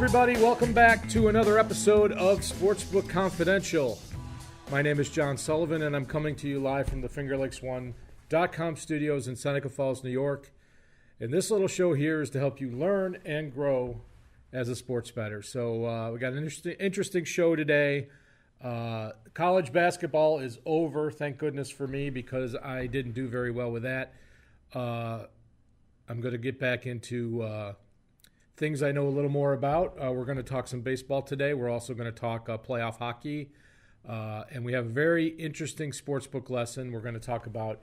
everybody. Welcome back to another episode of Sportsbook Confidential. My name is John Sullivan, and I'm coming to you live from the FingerLakes1.com studios in Seneca Falls, New York. And this little show here is to help you learn and grow as a sports bettor. So we got an interesting show today. College basketball is over, thank goodness for me, because I didn't do very well with that. I'm going to get back into things I know a little more about. We're going to talk some baseball today. We're also going to talk playoff hockey. And we have a very interesting sportsbook lesson. We're going to talk about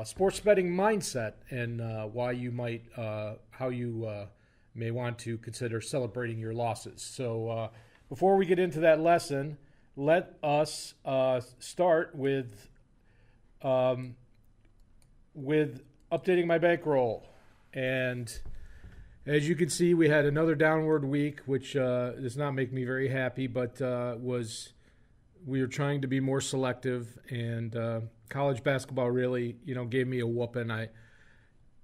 sports betting mindset and why you might, how you may want to consider celebrating your losses. So before we get into that lesson, let us start with updating my bankroll. And as you can see, we had another downward week, which does not make me very happy, but we were trying to be more selective, and college basketball really, gave me a whooping.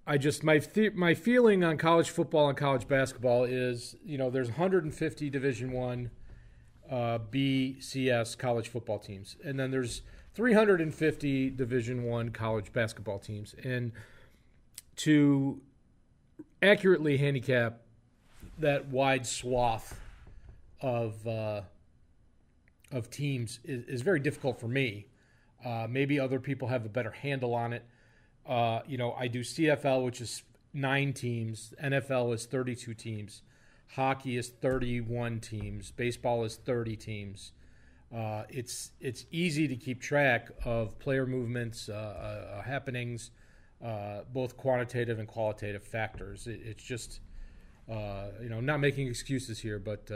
I just my feeling on college football and college basketball is, there's 150 Division I BCS college football teams, and then there's 350 Division I college basketball teams, and to accurately handicap that wide swath of teams is very difficult for me. Maybe other people have a better handle on it. I do CFL, which is 9 teams. NFL is 32 teams. Hockey is 31 teams. Baseball is 30 teams. It's easy to keep track of player movements, happenings, both quantitative and qualitative factors. It's just, not making excuses here, but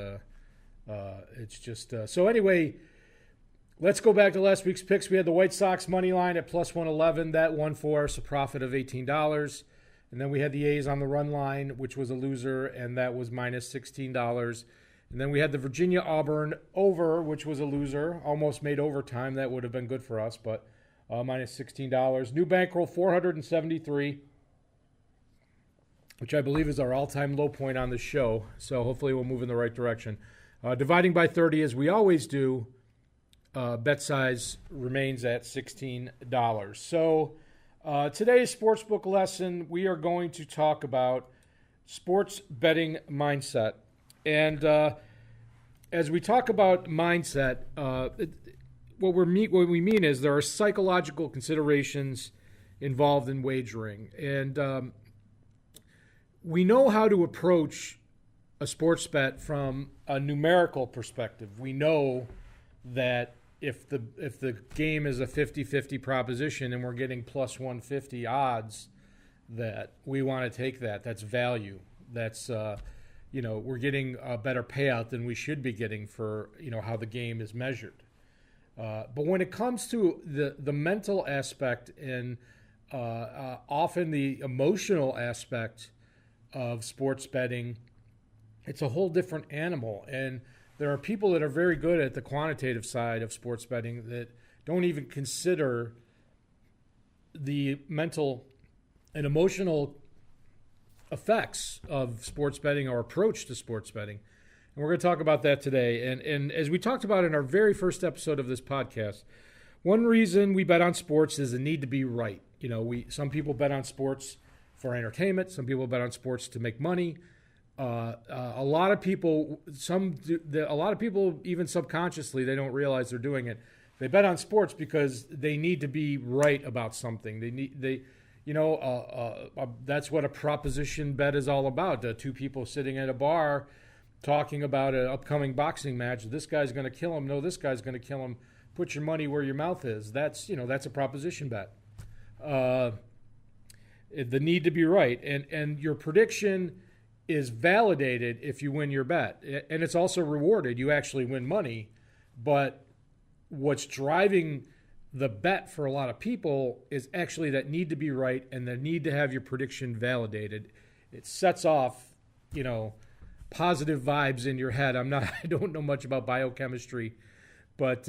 it's just so anyway, let's go back to last week's picks. We had the White Sox money line at plus 111. That won for us a profit of $18. And then we had the A's on the run line, which was a loser, and that was minus $16. And then we had the Virginia Auburn over, which was a loser, almost made overtime. That would have been good for us, but minus $16. New bankroll 473, which I believe is our all-time low point on the show. So hopefully we'll move in the right direction. Dividing by 30, as we always do, bet size remains at $16. So today's sportsbook lesson, we are going to talk about sports betting mindset. And as we talk about mindset, what we mean is there are psychological considerations involved in wagering. And we know how to approach a sports bet from a numerical perspective. We know that if the game is a 50-50 proposition and we're getting plus 150 odds, that we want to take that. That's value. That's we're getting a better payout than we should be getting for how the game is measured. But when it comes to the mental aspect and often the emotional aspect of sports betting, it's a whole different animal. And there are people that are very good at the quantitative side of sports betting that don't even consider the mental and emotional effects of sports betting or approach to sports betting. And we're going to talk about that today. And as we talked about in our very first episode of this podcast, one reason we bet on sports is the need to be right. Some people bet on sports for entertainment. Some people bet on sports to make money. A lot of people, even subconsciously, they don't realize they're doing it. They bet on sports because they need to be right about something. That's what a proposition bet is all about. Two people sitting at a bar talking about an upcoming boxing match. This guy's going to kill him. No, this guy's going to kill him. Put your money where your mouth is. That's a proposition bet. The need to be right, and your prediction is validated if you win your bet, and it's also rewarded. You actually win money, but what's driving the bet for a lot of people is actually that need to be right and the need to have your prediction validated. It sets off, positive vibes in your head. I don't know much about biochemistry, but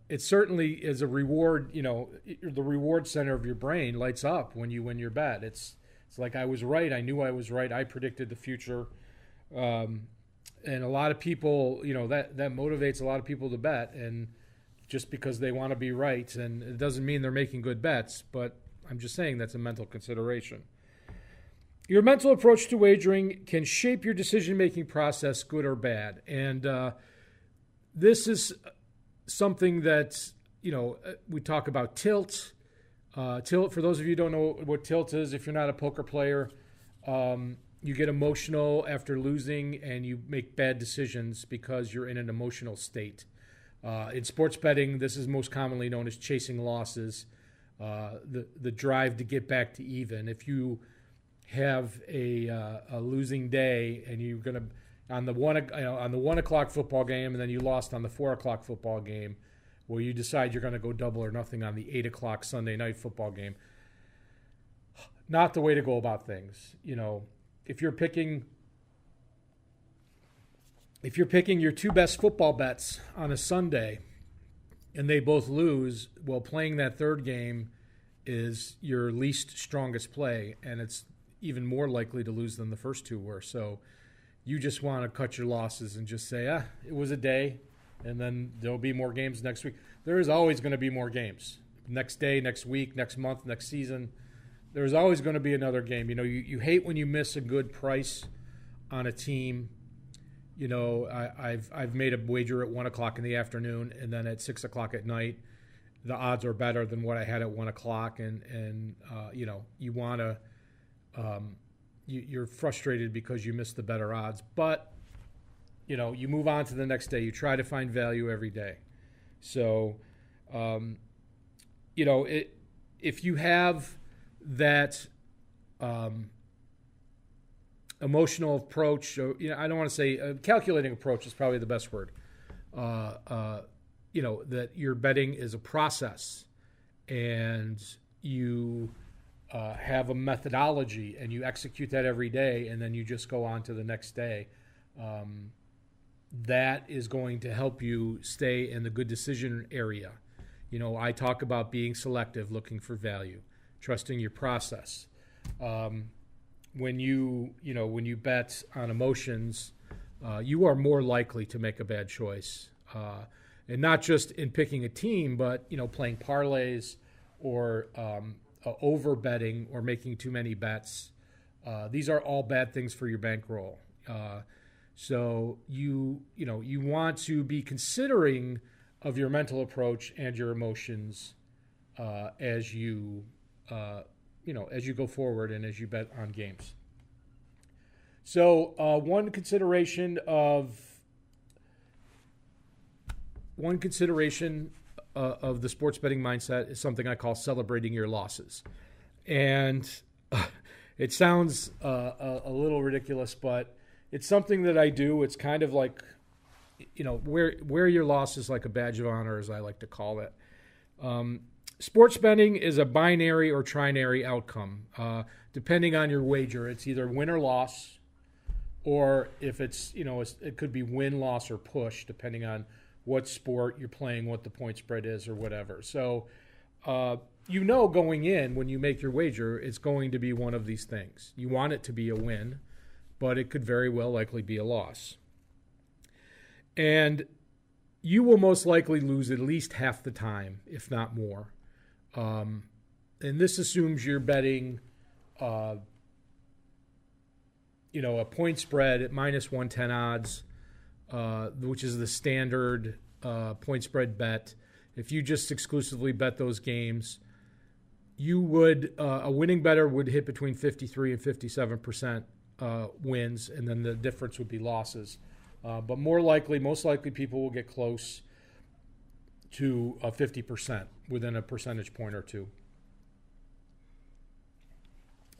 it certainly is a reward. The reward center of your brain lights up when you win your bet. It's like, I was right. I knew I was right. I predicted the future. And a lot of people, that motivates a lot of people to bet, and just because they want to be right, and it doesn't mean they're making good bets, but I'm just saying that's a mental consideration. Your mental approach to wagering can shape your decision-making process, good or bad. And this is something that, we talk about tilt. Tilt, for those of you who don't know what tilt is, if you're not a poker player, you get emotional after losing and you make bad decisions because you're in an emotional state. In sports betting, this is most commonly known as chasing losses, the drive to get back to even. If you have a losing day and you're going to on the 1 o'clock football game, and then you lost on the 4 o'clock football game, where you decide you're going to go double or nothing on the 8 o'clock Sunday night football game. Not the way to go about things. If you're picking your two best football bets on a Sunday and they both lose, well, playing that third game is your least strongest play, and it's even more likely to lose than the first two were. So you just want to cut your losses and just say, it was a day, and then there'll be more games next week. There is always going to be more games. Next day, next week, next month, next season. There's always going to be another game. You hate when you miss a good price on a team. I've made a wager at 1 o'clock in the afternoon, and then at 6 o'clock at night, the odds are better than what I had at 1 o'clock, and you want to you're frustrated because you missed the better odds, but you move on to the next day. You try to find value every day. So if you have that emotional approach, I don't want to say calculating approach is probably the best word. That your betting is a process, and you have a methodology, and you execute that every day, and then you just go on to the next day. That is going to help you stay in the good decision area. I talk about being selective, looking for value, trusting your process. When you bet on emotions, you are more likely to make a bad choice. And not just in picking a team, but, playing parlays or over betting or making too many bets. These are all bad things for your bankroll. So you want to be considering of your mental approach and your emotions as you go forward and as you bet on games. So one consideration of the sports betting mindset is something I call celebrating your losses. And it sounds a little ridiculous, but it's something that I do. It's kind of like, wear your losses like a badge of honor, as I like to call it. Sports betting is a binary or trinary outcome. Depending on your wager, it's either win or loss, or if it's, it could be win, loss, or push, depending on what sport you're playing, what the point spread is, or whatever. So, going in, when you make your wager, it's going to be one of these things. You want it to be a win, but it could very well likely be a loss. And you will most likely lose at least half the time, if not more. And this assumes you're betting, a point spread at minus 110 odds, which is the standard point spread bet. If you just exclusively bet those games, you would a winning bettor would hit between 53 and 57% wins, and then the difference would be losses. But most likely people will get close to 50% within a percentage point or two.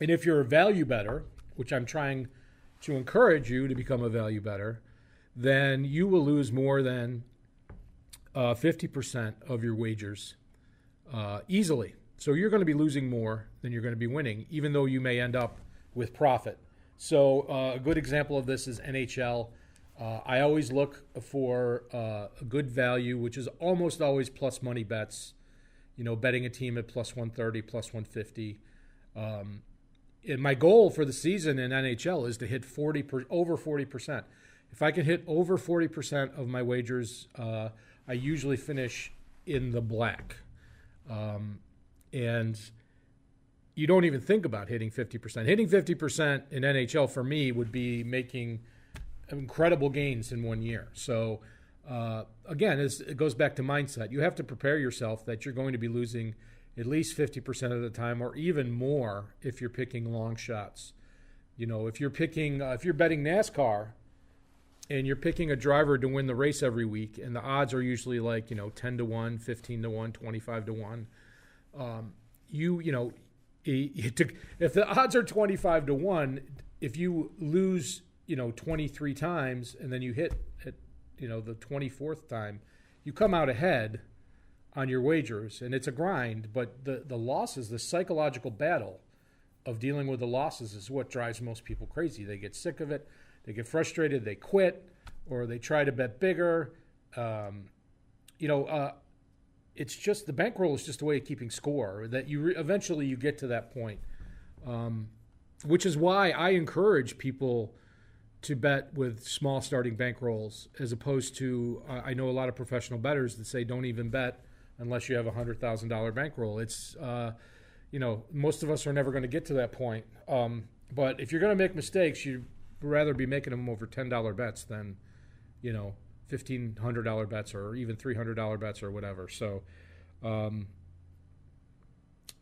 And if you're a value bettor, which I'm trying to encourage you to become a value bettor, then you will lose more than 50% of your wagers easily. So you're going to be losing more than you're going to be winning, even though you may end up with profit. So a good example of this is NHL. I always look for a good value, which is almost always plus money bets. Betting a team at plus 130, plus 150. And my goal for the season in NHL is to hit over 40%. If I can hit over 40% of my wagers, I usually finish in the black. And you don't even think about hitting 50%. Hitting 50% in NHL for me would be making incredible gains in 1 year. So, again, it goes back to mindset. You have to prepare yourself that you're going to be losing at least 50% of the time, or even more if you're picking long shots. You know, if you're betting NASCAR and you're picking a driver to win the race every week, and the odds are usually like, 10 to 1, 15 to 1, 25 to 1, if the odds are 25 to 1, if you lose, 23 times and then you hit at, the 24th time, you come out ahead on your wagers, and it's a grind, but the losses, the psychological battle of dealing with the losses is what drives most people crazy. They get sick of it, they get frustrated, they quit, or they try to bet bigger. It's just the bankroll is just a way of keeping score. That eventually you get to that point, which is why I encourage people to bet with small starting bankrolls, as opposed to I know a lot of professional bettors that say don't even bet unless you have a $100,000 bankroll. It's most of us are never going to get to that point. But if you're going to make mistakes, you'd rather be making them over $10 bets than $1,500 bets or even $300 bets or whatever. So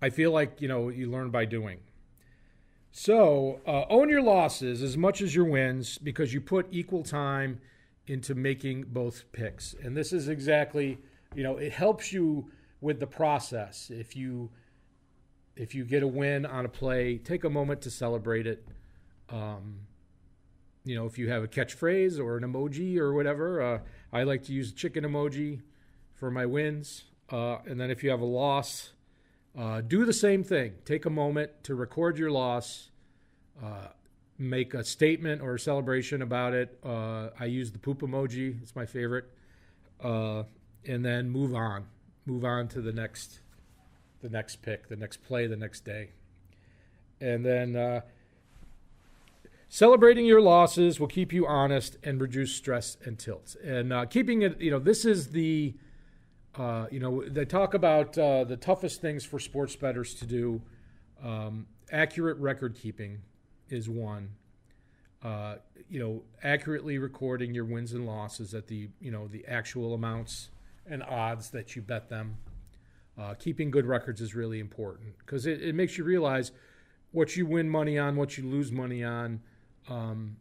I feel like, you learn by doing. So own your losses as much as your wins, because you put equal time into making both picks. And this is exactly, it helps you with the process. If you get a win on a play, take a moment to celebrate it. If you have a catchphrase or an emoji or whatever, I like to use a chicken emoji for my wins. And then if you have a loss, do the same thing. Take a moment to record your loss, make a statement or a celebration about it. I use the poop emoji. It's my favorite. And then move on. Move on to the next pick, the next play, the next day. And then celebrating your losses will keep you honest and reduce stress and tilt. And keeping it, this is the, they talk about the toughest things for sports bettors to do. Accurate record keeping is one. Accurately recording your wins and losses at the actual amounts and odds that you bet them. Keeping good records is really important, because it makes you realize what you win money on, what you lose money on, and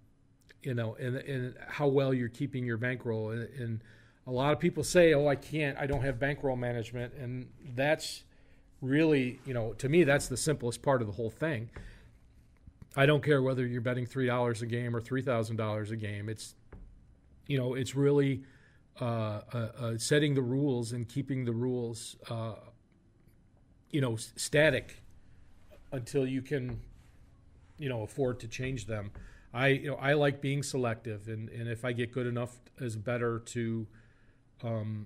how well you're keeping your bankroll. And a lot of people say, I don't have bankroll management. And that's really, to me, that's the simplest part of the whole thing. I don't care whether you're betting $3 a game or $3,000 a game. It's, it's really setting the rules and keeping the rules, static until you can, afford to change them. I like being selective, and if I get good enough as a bettor to, to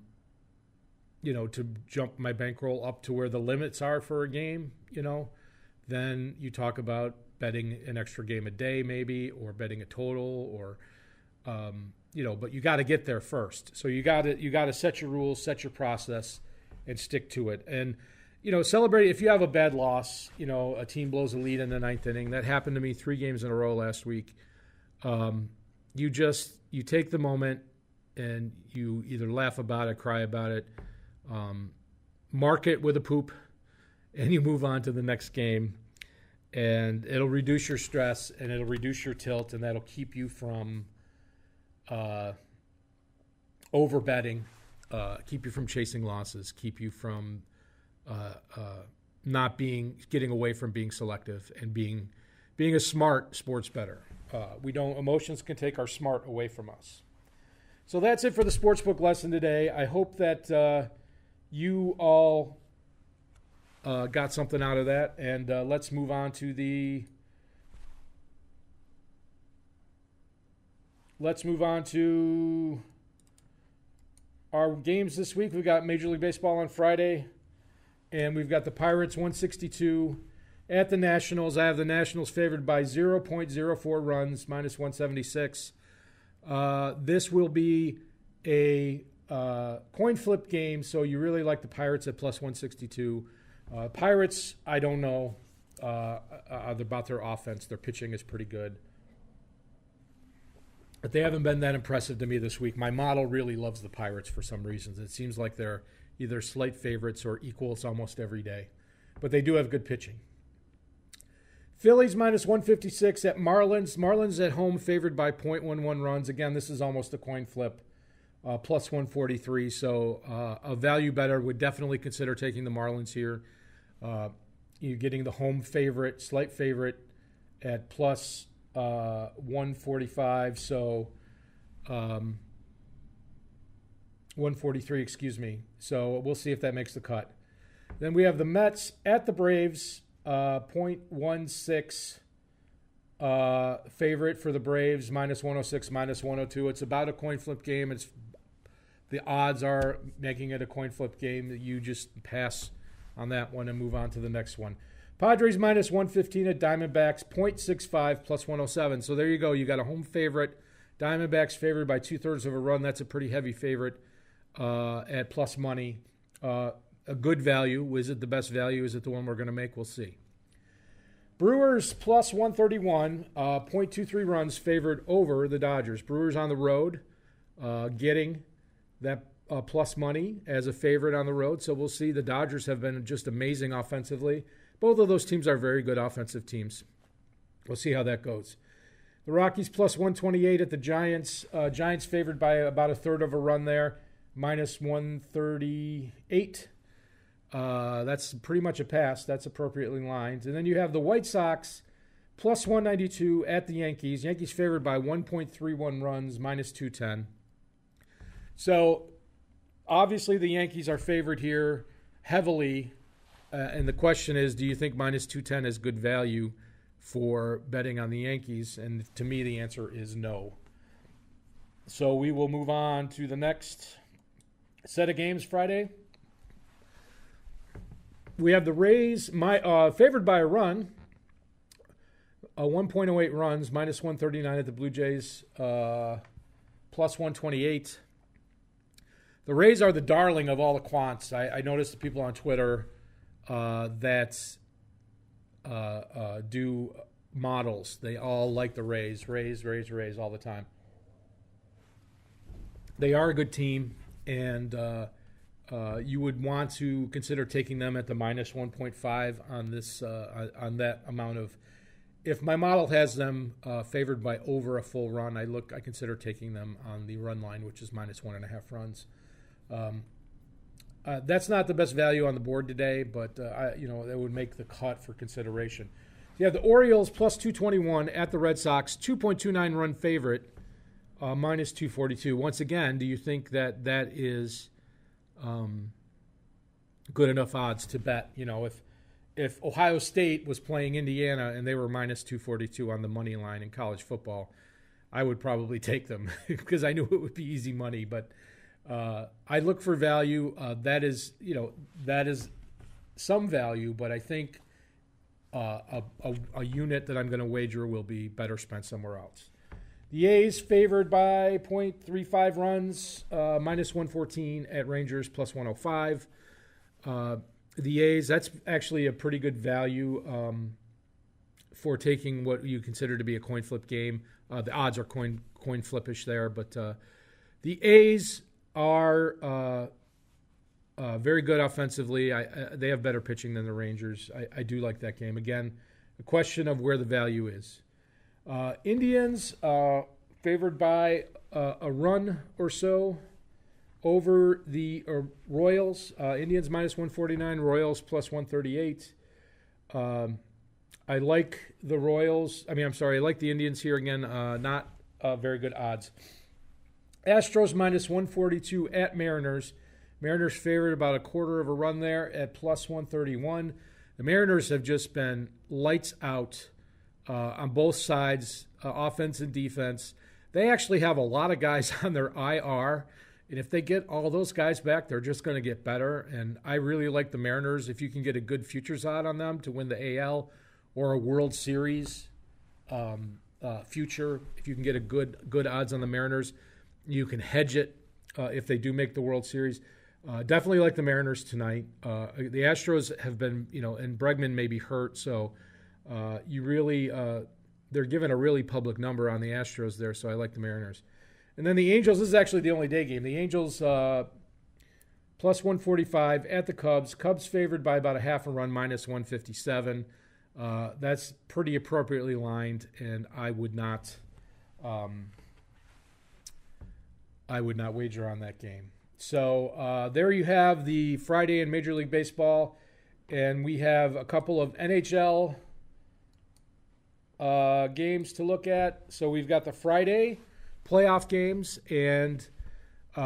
jump my bankroll up to where the limits are for a game, then you talk about betting an extra game a day maybe, or betting a total, or, but you got to get there first. So you got to set your rules, set your process, and stick to it. And, celebrate if you have a bad loss, a team blows a lead in the ninth inning. That happened to me 3 games in a row last week. You take the moment and you either laugh about it, cry about it, mark it with a poop, and you move on to the next game. And it'll reduce your stress, and it'll reduce your tilt, and that'll keep you from over betting, keep you from chasing losses, keep you from getting away from being selective and being a smart sports bettor. Emotions can take our smart away from us. So that's it for the Sportsbook lesson today. I hope that you all got something out of that, and let's move on to our games this week. We've got Major League Baseball on Friday, and we've got the Pirates 162 at the Nationals. I have the Nationals favored by 0.04 runs, minus 176. This will be a coin flip game, so you really like the Pirates at plus 162. Pirates, I don't know about their offense. Their pitching is pretty good. But they haven't been that impressive to me this week. My model really loves the Pirates for some reasons. It seems like they're either slight favorites or equals almost every day. But they do have good pitching. Phillies minus 156 at Marlins. Marlins at home favored by 0.11 runs. Again, this is almost a coin flip. Plus 143. So a value better would definitely consider taking the Marlins here. You're getting the home favorite, slight favorite at plus 145. So 143, excuse me. So we'll see if that makes the cut. Then we have the Mets at the Braves. 0.16 favorite for the Braves, minus 106, minus 102. It's about a coin flip game. The odds are making it a coin flip game that you just pass on that one and move on to the next one. Padres minus 115 at Diamondbacks, 0.65 plus 107. So there you go. You got a home favorite. Diamondbacks favored by 2/3 of a run. That's a pretty heavy favorite at plus money. A good value. Is it the best value? Is it the one we're going to make? We'll see. Brewers plus 131, 0.23 runs favored over the Dodgers. Brewers on the road, getting that plus money as a favorite on the road. So we'll see. The Dodgers have been just amazing offensively. Both of those teams are very good offensive teams. We'll see how that goes. The Rockies plus 128 at the Giants. Giants favored by about 1/3 of a run there, minus 138. That's pretty much a pass. That's appropriately lined. And then you have the White Sox plus 192 at the Yankees. Yankees favored by 1.31 runs, minus 210. So obviously the Yankees are favored here heavily. And the question is, do you think minus 210 is good value for betting on the Yankees? And to me, the answer is no. So we will move on to the next set of games Friday. We have the Rays favored by a run, 1.08 runs, minus 139 at the Blue Jays, plus 128. The Rays are the darling of all the quants. I noticed the people on Twitter that do models. They all like the Rays all the time. They are a good team, and you would want to consider taking them at the minus 1.5 on this on that amount of. If my model has them favored by over a full run, I consider taking them on the run line, which is minus 1.5 runs. That's not the best value on the board today, but that would make the cut for consideration. You have the Orioles plus 221 at the Red Sox, 2.29 run favorite, minus 242. Once again, do you think that is good enough odds to bet? If Ohio State was playing Indiana and they were minus 242 on the money line in college football, I would probably take them because I knew it would be easy money. But I look for value. That is some value, but I think a unit that I'm going to wager will be better spent somewhere else. The A's favored by 0.35 runs, minus 114 at Rangers, plus 105. The A's, that's actually a pretty good value for taking what you consider to be a coin flip game. The odds are coin flippish there, but the A's are very good offensively. They have better pitching than the Rangers. I do like that game. Again, a question of where the value is. Indians favored by a run or so over the Royals. Indians minus 149, Royals plus 138. I like the Royals. I like the Indians here again. Not very good odds. Astros minus 142 at Mariners. Mariners favored about 1/4 of a run there at plus 131. The Mariners have just been lights out on both sides, offense and defense. They actually have a lot of guys on their IR. And if they get all those guys back, they're just going to get better. And I really like the Mariners. If you can get a good futures odd on them to win the AL or a World Series, future. If you can get a good odds on the Mariners, you can hedge it if they do make the World Series. Definitely like the Mariners tonight. The Astros have been, and Bregman may be hurt, so they're given a really public number on the Astros there, so I like the Mariners. And then the Angels, this is actually the only day game. The Angels plus 145 at the Cubs. Cubs favored by about a half a run, minus 157. That's pretty appropriately lined, and I would not wager on that game. So there you have the Friday in Major League Baseball, and we have a couple of NHL games to look at. So we've got the Friday playoff games, and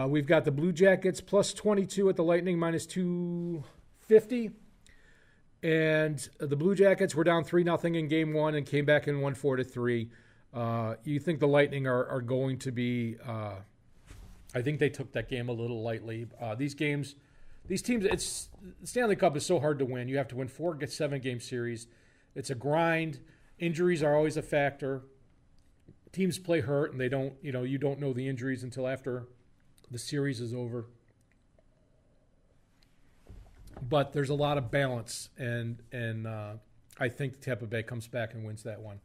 we've got the Blue Jackets plus 22 at the Lightning, minus 250. And the Blue Jackets were down 3-0 in Game 1 and came back and won 4-3. You think the Lightning are going to be... I think they took that game a little lightly. These teams, the Stanley Cup is so hard to win. You have to win 4 7-game series. It's a grind. Injuries are always a factor. Teams play hurt, and they don't, you don't know the injuries until after the series is over. But there's a lot of balance, and I think Tampa Bay comes back and wins that one.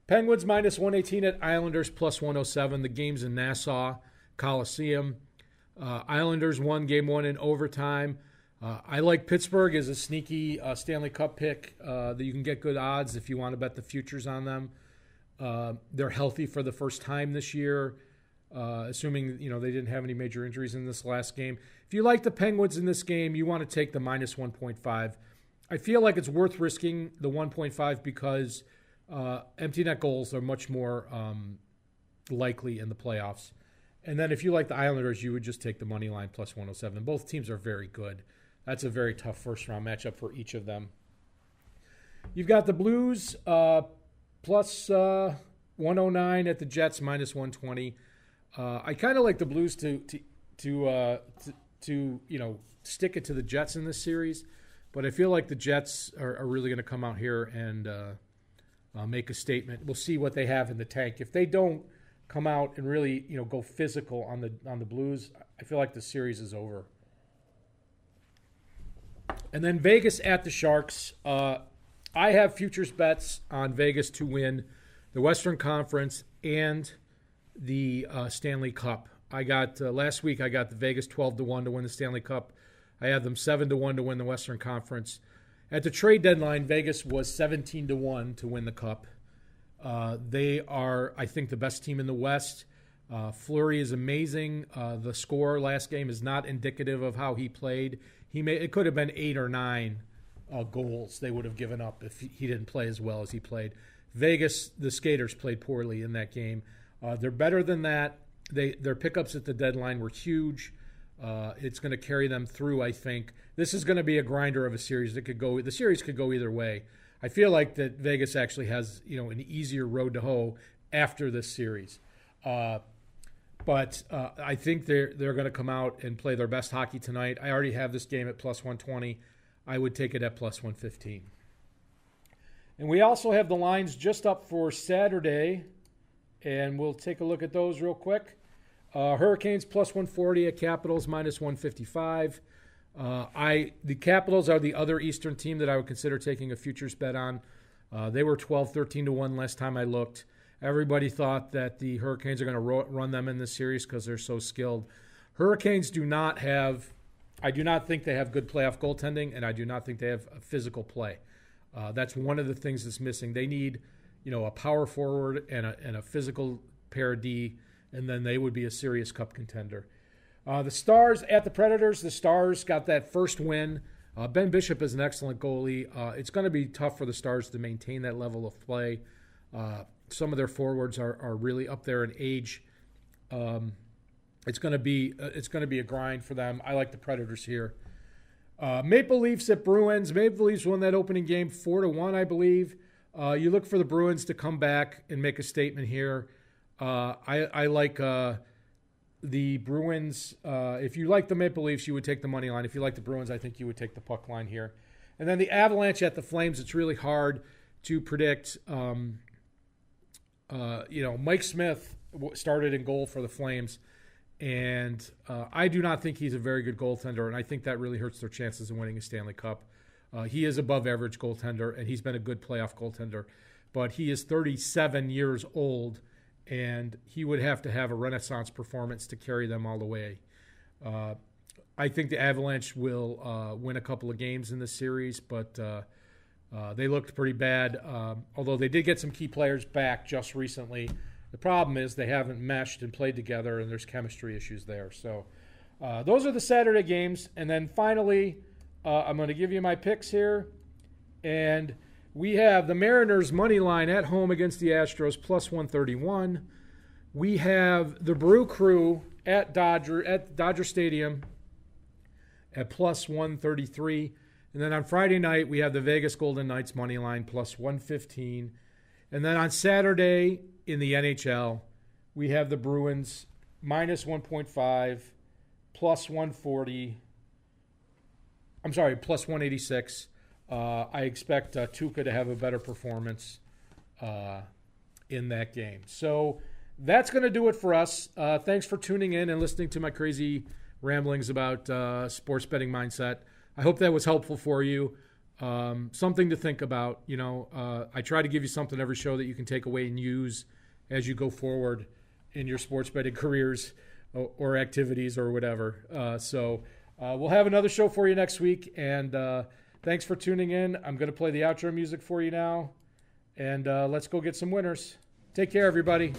Penguins minus 118 at Islanders plus 107. The game's in Nassau Coliseum. Islanders won Game 1 in overtime. I like Pittsburgh as a sneaky Stanley Cup pick that you can get good odds if you want to bet the futures on them. They're healthy for the first time this year, assuming they didn't have any major injuries in this last game. If you like the Penguins in this game, you want to take the minus 1.5. I feel like it's worth risking the 1.5 because empty net goals are much more likely in the playoffs. And then if you like the Islanders, you would just take the money line plus 107. Both teams are very good. That's a very tough first-round matchup for each of them. You've got the Blues plus 109 at the Jets, minus 120. I kind of like the Blues to stick it to the Jets in this series, but I feel like the Jets are really going to come out here and make a statement. We'll see what they have in the tank. If they don't come out and really, go physical on the Blues, I feel like the series is over. And then Vegas at the Sharks. I have futures bets on Vegas to win the Western Conference and the Stanley Cup. I got last week. I got the Vegas 12-1 to win the Stanley Cup. I had them 7-1 to win the Western Conference. At the trade deadline, Vegas was 17-1 to win the Cup. They are, I think, the best team in the West. Fleury is amazing. The score last game is not indicative of how he played. It could have been 8 or 9 goals they would have given up if he didn't play as well as he played. Vegas, the skaters played poorly in that game. They're better than that. Their pickups at the deadline were huge. It's going to carry them through, I think. This is going to be a grinder of a series. The series could go either way. I feel like that Vegas actually has, an easier road to hoe after this series. But I think they're going to come out and play their best hockey tonight. I already have this game at plus 120. I would take it at plus 115. And we also have the lines just up for Saturday, and we'll take a look at those real quick. Hurricanes plus 140 at Capitals minus 155. The Capitals are the other Eastern team that I would consider taking a futures bet on. They were 12-13-1 last time I looked. Everybody thought that the Hurricanes are going to run them in this series because they're so skilled. Hurricanes I do not think they have good playoff goaltending, and I do not think they have a physical play. That's one of the things that's missing. They need, a power forward and a physical pair of D, and then they would be a serious cup contender. The Stars at the Predators. The Stars got that first win. Ben Bishop is an excellent goalie. It's going to be tough for the Stars to maintain that level of play. Some of their forwards are really up there in age. It's going to be a grind for them. I like the Predators here. Maple Leafs at Bruins. Maple Leafs won that opening game 4-1, I believe. You look for the Bruins to come back and make a statement here. I like the Bruins. If you like the Maple Leafs, you would take the money line. If you like the Bruins, I think you would take the puck line here. And then the Avalanche at the Flames. It's really hard to predict Mike Smith started in goal for the Flames, and I do not think he's a very good goaltender, and I think that really hurts their chances of winning a Stanley Cup. He is above average goaltender, and he's been a good playoff goaltender, but he is 37 years old, and he would have to have a renaissance performance to carry them all the way. I think the Avalanche will win a couple of games in this series, but they looked pretty bad, although they did get some key players back just recently. The problem is they haven't meshed and played together, and there's chemistry issues there. So those are the Saturday games. And then finally, I'm going to give you my picks here. And we have the Mariners money line at home against the Astros plus 131. We have the Brew Crew at Dodger Stadium at plus 133. And then on Friday night, we have the Vegas Golden Knights money line plus 115. And then on Saturday in the NHL, we have the Bruins minus 1.5, plus 140. I'm sorry, plus 186. I expect Tuukka to have a better performance in that game. So that's going to do it for us. Thanks for tuning in and listening to my crazy ramblings about sports betting mindset. I hope that was helpful for you. Something to think about. I try to give you something every show that you can take away and use as you go forward in your sports betting careers or activities or whatever. So we'll have another show for you next week. And thanks for tuning in. I'm going to play the outro music for you now. And let's go get some winners. Take care, everybody.